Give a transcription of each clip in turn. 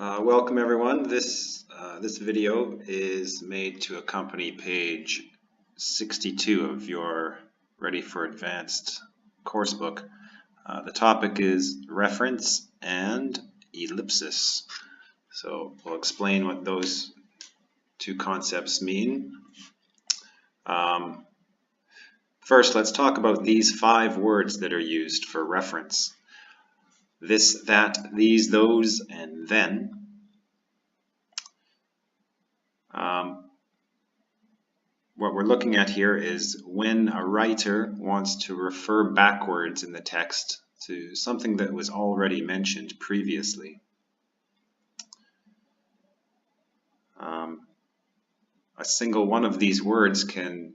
Welcome everyone. This video is made to accompany page 62 of your Ready for Advanced course book. The topic is reference and ellipsis. So we'll explain what those two concepts mean. First, let's talk about these 5 words that are used for reference. This, that, these, those, and then. What we're looking at here is when a writer wants to refer backwards in the text to something that was already mentioned previously. A single one of these words can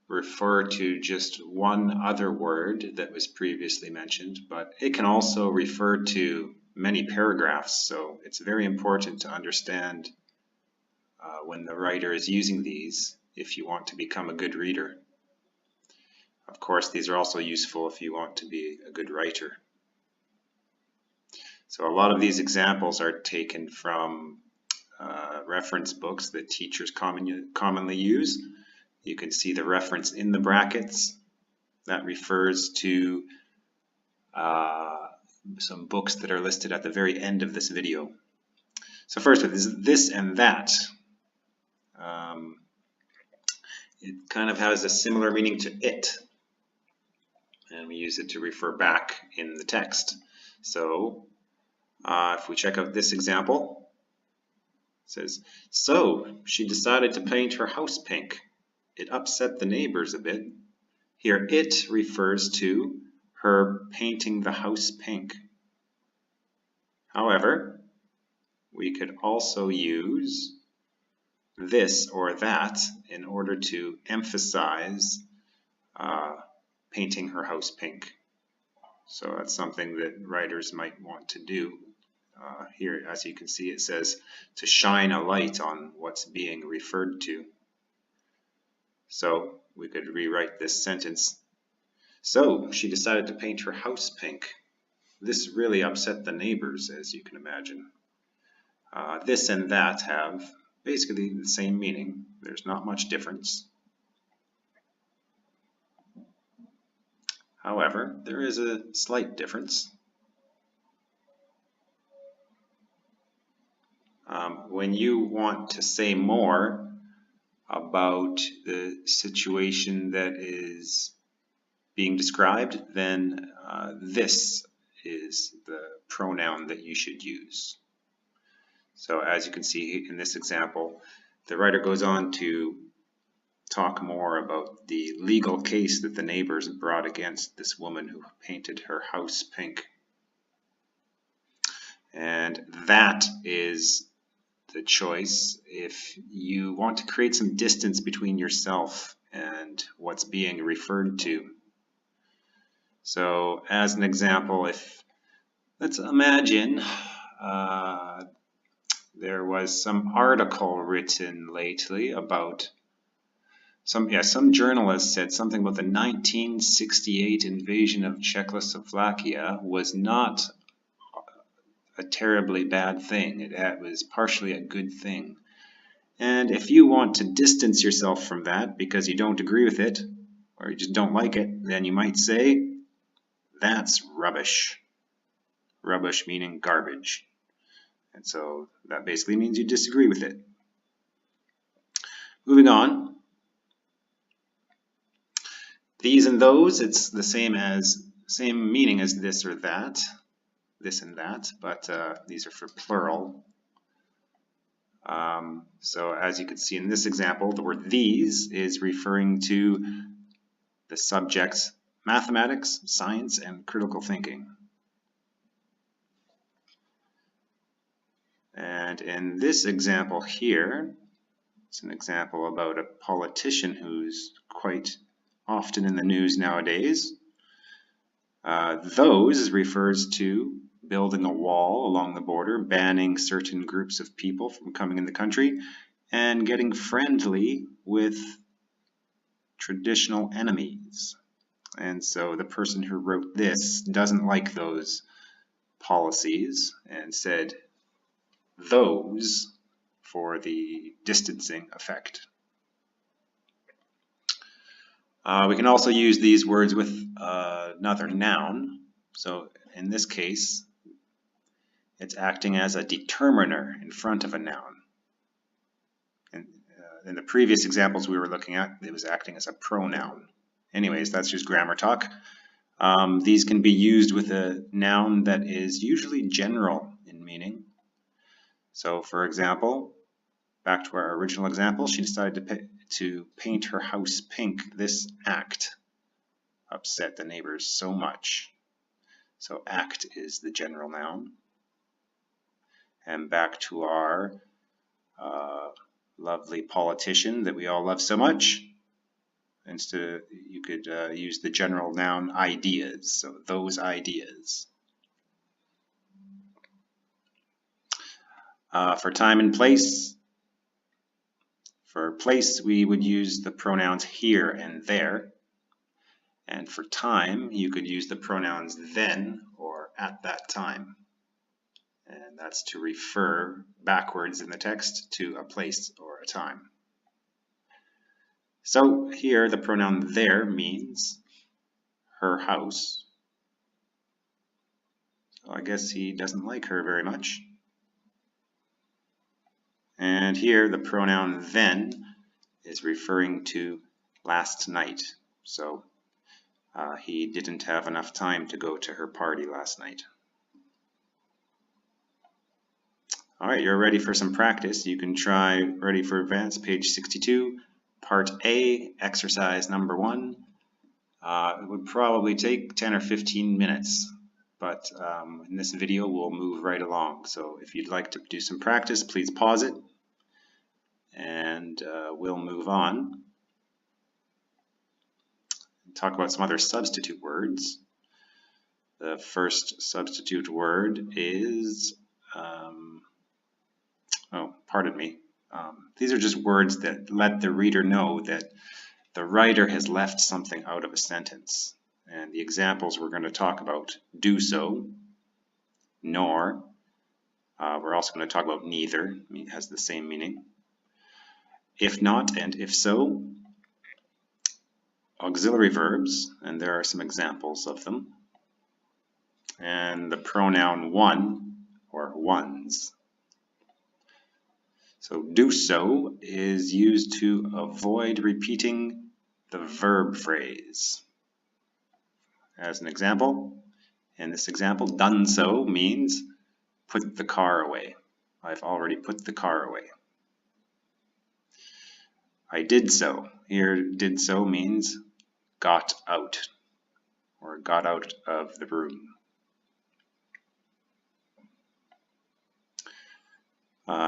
refer to just one other word that was previously mentioned, but it can also refer to many paragraphs, so it's very important to understand when the writer is using these if you want to become a good reader. Of course, these are also useful if you want to be a good writer. So a lot of these examples are taken from reference books that teachers commonly use. You can see the reference in the brackets. That refers to some books that are listed at the very end of this video. So first, with this and that. It kind of has a similar meaning to it, and we use it to refer back in the text. So if we check out this example, it says, so she decided to paint her house pink. It upset the neighbors a bit. Here it refers to her painting the house pink. However, we could also use this or that in order to emphasize painting her house pink. So that's something that writers might want to do. Here, as you can see, it says to shine a light on what's being referred to. So we could rewrite this sentence. So she decided to paint her house pink. This really upset the neighbors, as you can imagine. This and that have basically the same meaning. There's not much difference. However, there is a slight difference. When you want to say more about the situation that is being described, then this is the pronoun that you should use. So as you can see in this example, the writer goes on to talk more about the legal case that the neighbors brought against this woman who painted her house pink. And that is the choice if you want to create some distance between yourself and what's being referred to. So as an example, let's imagine there was some article written lately about some journalist said something about the 1968 invasion of Czechoslovakia was not a terribly bad thing. It was partially a good thing. And if you want to distance yourself from that because you don't agree with it or you just don't like it, then you might say, that's rubbish. Rubbish meaning garbage. And so that basically means you disagree with it. Moving on. These and those, it's the same meaning as this or that, this and that, but these are for plural. So as you can see in this example, the word these is referring to the subjects mathematics, science, and critical thinking. And in this example here, it's an example about a politician who's quite often in the news nowadays. Those refers to building a wall along the border, banning certain groups of people from coming in the country, and getting friendly with traditional enemies. And so the person who wrote this doesn't like those policies and said, those for the distancing effect. We can also use these words with another noun. So in this case, it's acting as a determiner in front of a noun. And, in the previous examples we were looking at, it was acting as a pronoun. Anyways, that's just grammar talk. These can be used with a noun that is usually general in meaning. So for example, back to our original example, she decided to paint her house pink. This act upset the neighbors so much. So act is the general noun. And back to our lovely politician that we all love so much. Instead, you could use the general noun ideas. So those ideas. For time and place, for place we would use the pronouns here and there. And for time, you could use the pronouns then or at that time. And that's to refer backwards in the text to a place or a time. So here the pronoun there means her house. So I guess he doesn't like her very much. And here the pronoun then is referring to last night. So he didn't have enough time to go to her party last night. All right, you're ready for some practice. You can try Ready for Advance, page 62, part A, exercise number 1. It would probably take 10 or 15 minutes, but in this video we'll move right along. So if you'd like to do some practice, please pause it, and we'll move on. Talk about some other substitute words. The first substitute word is, these are just words that let the reader know that the writer has left something out of a sentence. And the examples we're going to talk about: do so, nor. We're also going to talk about neither. It has the same meaning. If not and if so. Auxiliary verbs, and there are some examples of them. And the pronoun one or ones. So do so is used to avoid repeating the verb phrase. As an example, in this example, done so means put the car away. I've already put the car away. I did so. Here, did so means got out or got out of the room.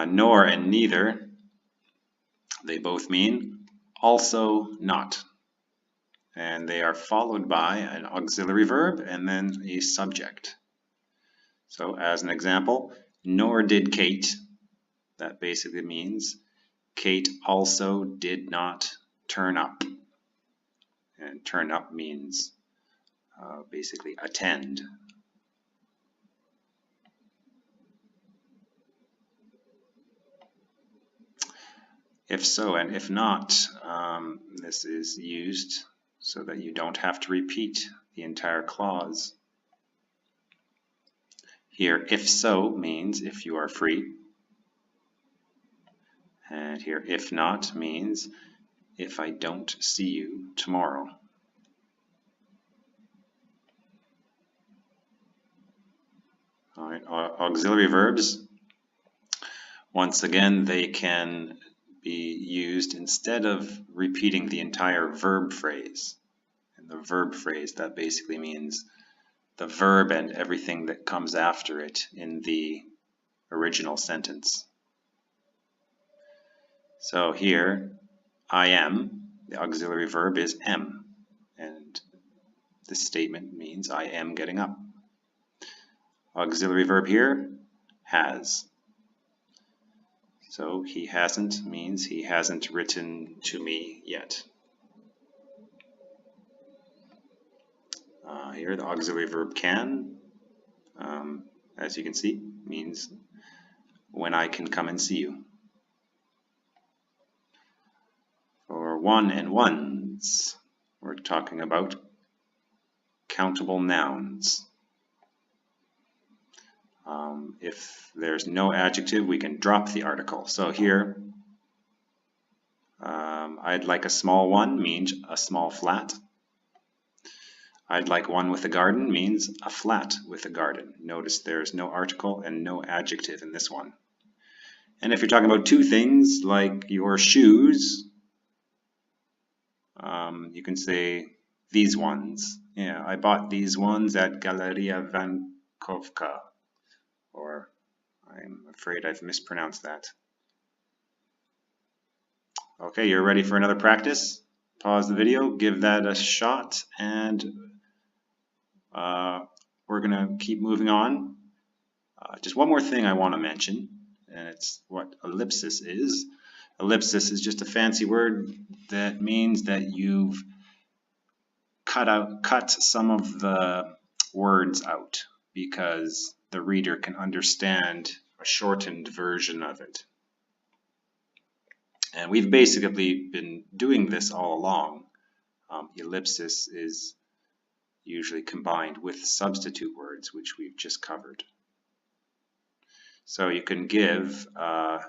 Nor and neither, they both mean also not. And they are followed by an auxiliary verb and then a subject. So as an example, nor did Kate. That basically means Kate also did not turn up. And turn up means basically attend. If so and if not, this is used so that you don't have to repeat the entire clause. Here, if so means if you are free. And here, if not means if I don't see you tomorrow. All right, auxiliary verbs. Once again, they can be used instead of repeating the entire verb phrase. And the verb phrase, that basically means the verb and everything that comes after it in the original sentence. So here, I am, the auxiliary verb is am, and this statement means I am getting up. Auxiliary verb here, has. So he hasn't means he hasn't written to me yet. Here the auxiliary verb can, as you can see, means when I can come and see you. For one and ones, we're talking about countable nouns. If there's no adjective, we can drop the article. So here, I'd like a small one means a small flat. I'd like one with a garden means a flat with a garden. Notice there's no article and no adjective in this one. And if you're talking about two things like your shoes, you can say these ones. Yeah, I bought these ones at Galeria Vankovka. Or I'm afraid I've mispronounced that. Okay, you're ready for another practice? Pause the video, give that a shot, and we're going to keep moving on. Just one more thing I want to mention, and it's what ellipsis is. Ellipsis is just a fancy word that means that you've cut some of the words out because the reader can understand a shortened version of it. And we've basically been doing this all along. Ellipsis is usually combined with substitute words, which we've just covered. So you can give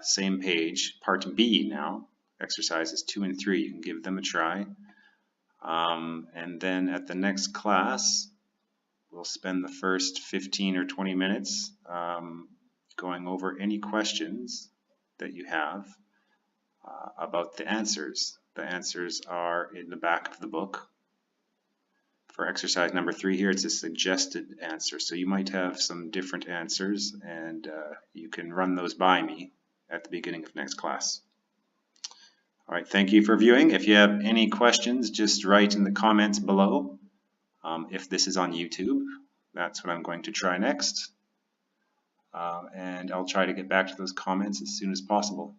same page, part B now, exercises 2 and 3. You can give them a try. And then at the next class, we'll spend the first 15 or 20 minutes going over any questions that you have about the answers. The answers are in the back of the book. For exercise number 3 here, it's a suggested answer. So you might have some different answers, and you can run those by me at the beginning of next class. All right, thank you for viewing. If you have any questions, just write in the comments below. If this is on YouTube, that's what I'm going to try next. And I'll try to get back to those comments as soon as possible.